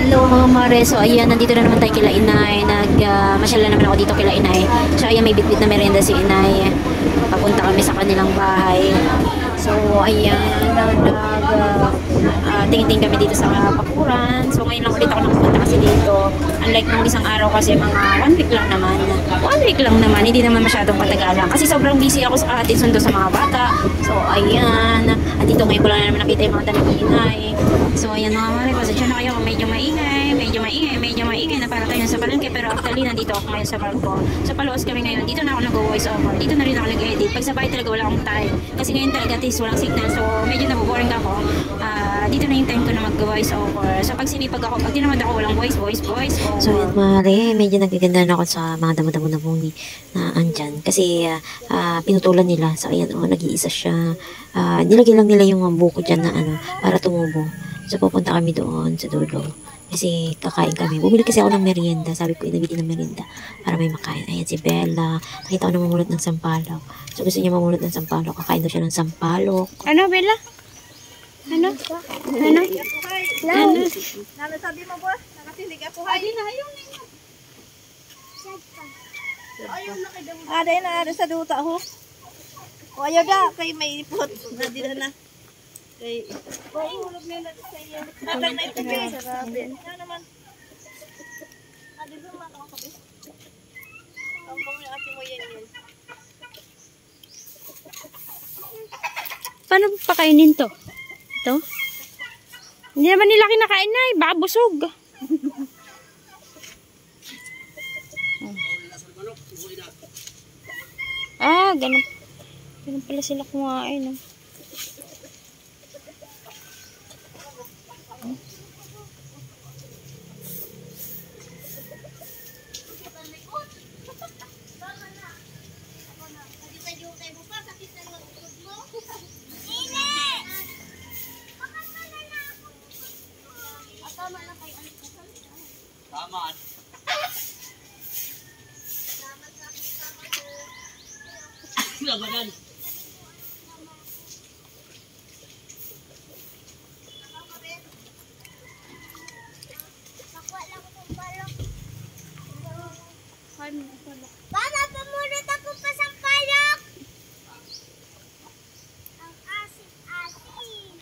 Hello mga mare, so ayan, nandito na naman tayo kila Inay. Masyal na naman ako dito kila Inay. So ayan, may bitbit na merienda si Inay. Papunta kami sa kanilang bahay. So ayan, tingin-tingin kami dito sa Pakuran. So ngayon lang ulit ako nakapunta kasi dito. Unlike nung isang araw kasi mga 1 week lang naman. 1 week lang naman, hindi naman masyadong patagalan. Kasi sobrang busy ako sa atin sundo sa mga bata. So ayan, at dito ngayon ko lang naman nakita yung mga tanong ni Inay. So ayan mga mare, pasensya na kayo kung medyo maingay na para tayo sa palengke. Pero actually, nandito ako ngayon sa barko. Sa Paluos kami ngayon. Dito na ako nag-voice over. Dito na rin ako nag-edit. Pag sa bahay talaga wala akong time. Kasi ngayon talaga walang signal. So medyo naboboring ako. Dito na yung time ko na mag-voice over. So pag sinipag ako, pag tinamad ako, walang voice over. So yun mare, medyo nagaganda na ako sa mga damo-damo na buni na andyan. Kasi pinutulan nila. So ayan, nag-iisa siya. Nilagay lang nila yung buko dyan na para tumubo. So pupunta kami doon sa dulo. Kasi kakain kami. Bumili kasi ako ng merienda. Sabi ko, inabili ng merienda para may makain. Ayan si Bella. Nakita ko na mamulot ng sampalok. So gusto niya mamulot ng sampalok. Kakain daw siya ng sampalok. Ano, Bella? Ano? Ano? Ano sabi mo, boss? Nakasilig ako. Ay, na yung Aday na sa duta ho. O ayaw da, kay may ipot. Nadila na. Kay hulog nila sa iyo. Natag na ito, sabi. Ano naman? Dito mga kape. Ang kamo yung ate mo yan. Paano pakainin to? Ito? Hindi naman nila kinakain na baka busog. Ganun. Ganun pala sila kumain. Tama. Labanan. Mama, pamulot ako pa sa palok. Ang asin-asin.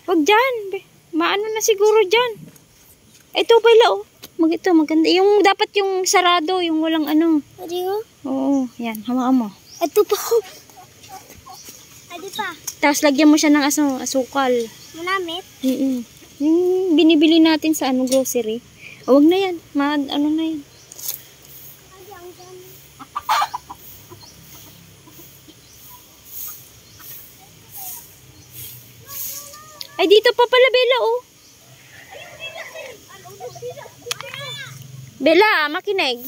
Wag dyan. Maano na siguro dyan. Ito pala maganda. Yung dapat yung sarado, yung walang ano. Adi ko? Oo, yan. Hamaan mo. Ito pa ko. Adi pa. Tapos lagyan mo siya ng asukal. Manamit? Yung binibili natin sa grocery. Wag na yan. Ano na yan. Adi, ang dami. Ay, dito pa pala, Bella, Bella, makinig.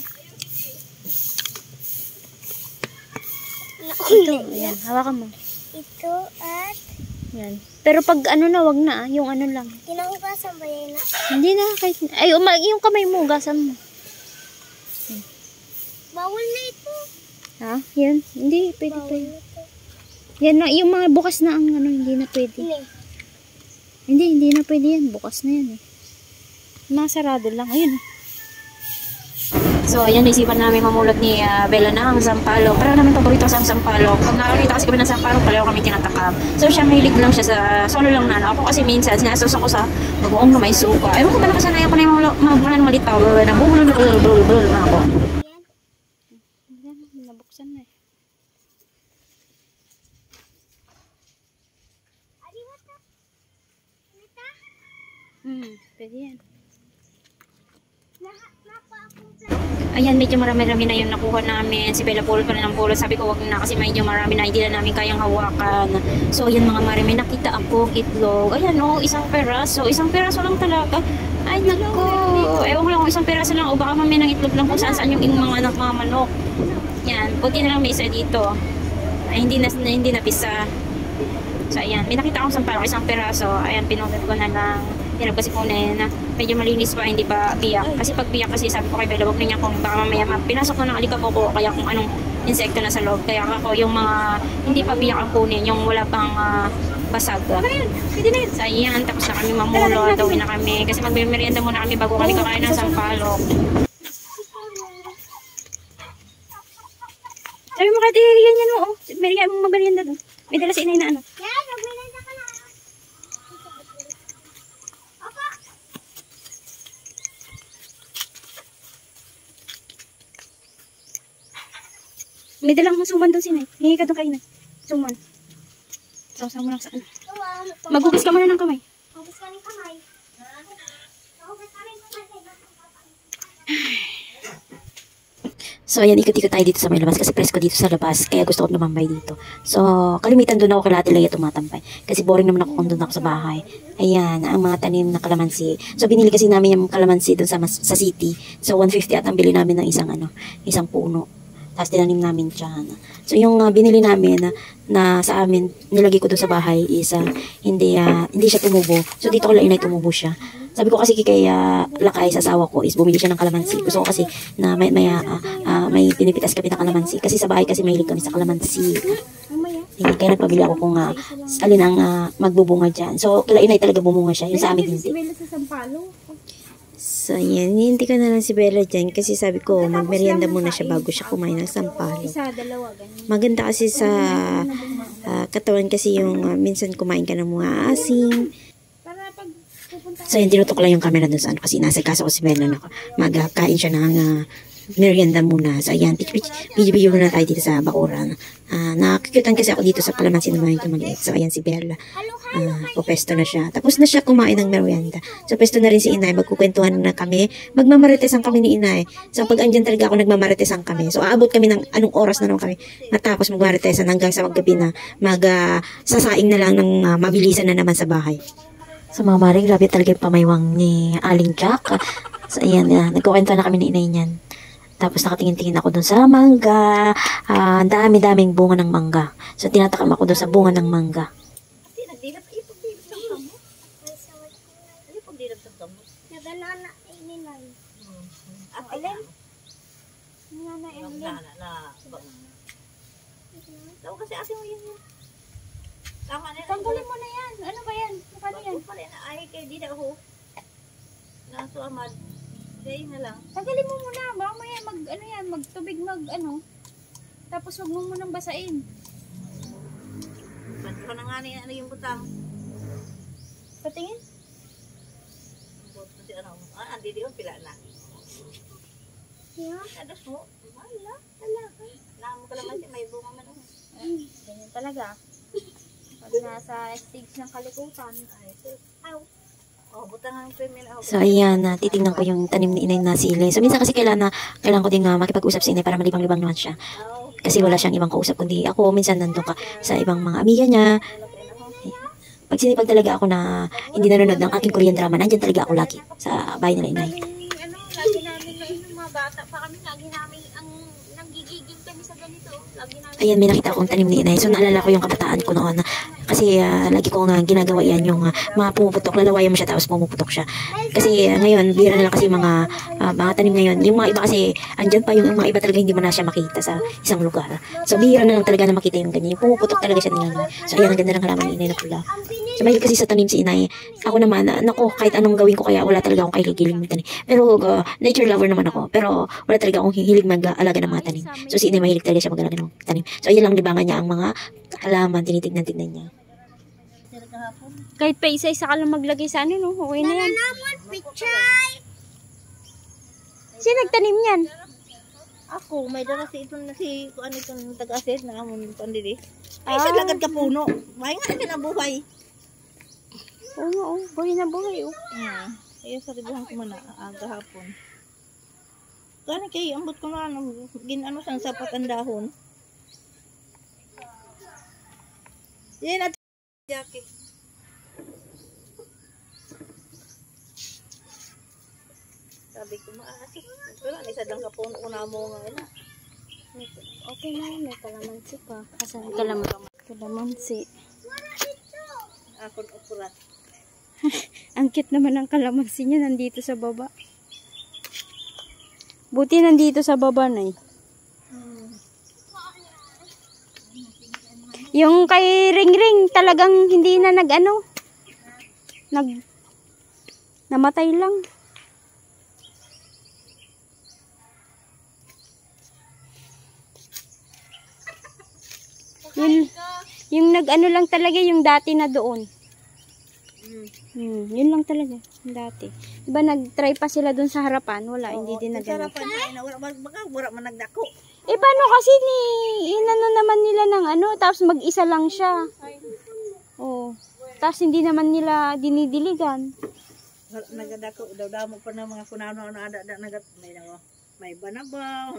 Ito, ayan, hawakan mo. Ito at... Yan. Pero pag wag na, yung lang. Kinahugasan ba yan na? Hindi na, kahit... Ay, yung kamay mo, hugasan mo. Bawal na ito. Ha? Yan. Hindi, pwede. Bawal na ito. Yan na, yung mga bukas na ang hindi na pwede. Hindi na pwede yan. Bukas na yan Mga sarado lang. Ayun. So ayan, naisipan namin mamulot ni Bella na ang sampalok. Pero namin paborito sa sampalok. Pag nakakita kasi kami ng sampalok, palayo kami tinatakam. So siya mahilig lang siya sa solo lang na. Ako kasi minsan, sinasos ako sa bagoong na may suka. Ewan ko ba nakasanayan ko na yung mga malitaw. Nabubulol na ako. Yan, nabuksan na pwede yan. Ayan, medyo marami-rami na yung nakuha namin. Si Bella pulot pa na ng pulot. Sabi ko wag na kasi medyo marami na hindi na namin kayang hawakan. So ayan mga mare, may nakita akong itlog. Ayan isang peraso. Isang peraso lang talaga. Ay nako. Ewan ko lang kung isang peraso lang o baka mamaya ng itlog lang kung saan yung mga anak mga manok. Yan, buti na lang may isa dito. Ay hindi na pisa. So ayan, may nakita akong isang peraso. Ayan, pinulot ko na lang. Hirap kasi kunin na medyo malinis pa, hindi pa biyak. Kasi pag biyak kasi sabi ko kay Bella, wag na niya kung baka mamaya pinasok na ng alikaboko kaya kung anong insekto na sa loob. Kaya ako yung mga hindi pa biyak ang kunin, yung wala pang basag. Pwede na yun. So, ayan, tapos na kami mamulo at uwi na kami. Kasi magmimerienda muna kami bago kami kakain ng sampalok. Sabi mo kati, ganyan mo, oh. Magmerienda doon. May dala si inay na ano. May dalang suman doon si inay. Hingi ka doon kayo na. Suman. Sausaw mo lang sa ano. Maghugas ka muna ng kamay. So, ayan, ikot-ikot tayo dito sa may labas kasi presko dito sa labas. Kaya gusto ko lumambay dito. So, kalimitan doon ako kala Tilaya tumatambay. Kasi boring naman ako kung doon ako sa bahay. Ayan, ang mga tanim na kalamansi. So, binili kasi namin yung kalamansi doon sa city. So, 150 at ang bili namin ng isang puno. Tapos tinanim namin dyan. So, yung binili namin na sa amin, nilagay ko doon sa bahay is hindi siya tumubo. So, dito ko lang inay tumubo siya. Sabi ko kasi kay Lakay sa asawa ko is bumili siya ng kalamansi. Gusto ko kasi na may pinipitas kami ng kalamansi. Kasi sa bahay kasi mahilig kami sa kalamansi. Kaya nagpabili ako kung alin ang magbubunga dyan. So, kila inay talaga bumunga siya. Yung sa amin hindi. So, yan. Hindi ko na lang si Bella dyan kasi sabi ko, magmerienda muna siya bago siya kumain ng sampalo. Isa, dalawa, ganyan. Maganda kasi sa katawan kasi yung minsan kumain ka ng mga asim. Para pag pupunta. So, yun, tinutok lang yung camera dun sa ano kasi nasa kaso ko si Bella na magkain siya ng merienda muna. So, ayan, video muna tayo dito sa bakuran. Nakikitan kasi ako dito sa kalamansi ng mga maliit. So, ayan si Bella. Pupesto na siya. Tapos na siya kumain ng merienda. So, pesto na rin si Inay. Magkukwentuhan na kami. Magmamaritesan kami ni Inay. So, pag andyan talaga ako, nagmamaritesan kami. So, aabot kami ng anong oras na naman kami. Natapos magmaritesan hanggang sa maggabi na sasaing na lang ng mabilisan na naman sa bahay. So, mga mare, grabe talaga yung pamaywang ni Aling Jack. So, ayan, nagkukwento na kami ni Inay niyan. Tapos nakatingin-tingin ako dun sa mangga. Dami-daming bunga ng mangga. So, tinatakam ako dun sa bunga ng mangga. Kasi ate mo yun. Tama na. Tanggalin mo na yan. Ano ba yan? Paano yan? Ay, kay di na ako. Naso amad. Kaya na lang. Tanggalin mo muna. Mamaya magtubig Tapos wag mo munang basain. Ba't ko na nga na ano yung butang? Patingin. Kasi andi di ko pila na. Yeah. Adas mo. Wala. Talaga. Namo ka lang may bunga man. Ganyan talaga. Pag nasa stage ng kalikutan. Butang ang premium. So, ayan, titingnan ko yung tanim ni Inay na sili. So, minsan kasi kailangan ko din makipag-usap si Inay para malibang-libang naman siya. Kasi wala siyang ibang kausap kundi ako. Minsan nandun ka sa ibang mga amiga niya. Pag sinipag talaga ako na hindi nanonood ng aking Korean drama, nandyan talaga ako lagi sa bahay nila Inay. Lagi namin yung mga bata pa kami, lagi namin ang nanggigigil kami sa ganito. Lagi namin. Ayan, may nakita akong tanim ni Inay. So, naalala ko yung kabataan ko noon. Kasi lagi ko ginagawa yan yung mga pumuputok. Lalawayan mo siya tapos pumuputok siya. Kasi ngayon, bira na lang kasi mga tanim ngayon. Yung mga iba kasi, andyan pa yung mga iba talaga hindi mo na siya makita sa isang lugar. So, bira na lang talaga na makita yung ganyan. Yung pumuputok talaga siya nila. So, ayan, ang ganda ng halaman ni Inay na pula. So, mahilig kasi sa tanim si Inay. Ako naman, kahit anong gawin ko kaya wala talaga akong kahilig magtanim. Pero, nature lover naman ako. Pero, wala talaga akong hilig mag-alaga ng mga tanim. So, si Inay mahilig talaga siya mag-alaga ng tanim. So, ayan lang libangan niya ang mga halaman. Tinitignan-tignan niya. Kahit pa isa-isa ka lang maglagay sa no? Okay na yan. Sino nagtanim yan? Ako, may dala si itong taga-asis na amon pandili. Ay, sa lagad ka puno. May nga na buhay. Oo, buhay na buhay. Ay, sa ribuhan ko man aga hapon. Gani kay ambot ko na ginano sang sapat ang dahon. Yan at Jackie. Sabi ko maasik. Pero isa lang ka puno una mo nga ina. Okay na yun, may kalamansi pa. Asan kalamansi? Akon ukurat. Ang cute naman ang kalamansi niya nandito sa baba. Buti nandito sa baba na Yung kay Ring talagang hindi na namatay lang. Yung lang talaga yung dati na doon. Yun lang talaga, yung dati. Diba nag-try pa sila doon sa harapan? Wala, hindi din na ganun. Sarapan na, wala man nagdako. Eh, paano kasi inano naman nila ng tapos mag-isa lang siya. Oh. Tapos hindi naman nila dinidiligan. Nagadako daw damo pa na mga kunano ada may banabaw.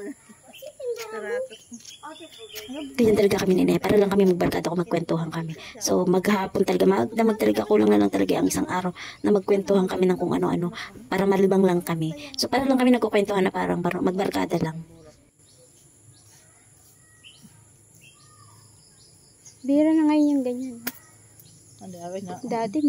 Ganyan talaga kami nene, para lang kami magbarkada kung magkwentuhan kami. So maghapon talaga, talaga kulang na lang talaga ang isang araw na magkwentuhan kami ng kung ano-ano para malibang lang kami. So para lang kami nagkukwentuhan na parang magbarkada lang. Bira na ngayon yung ganyan. Ano, Dati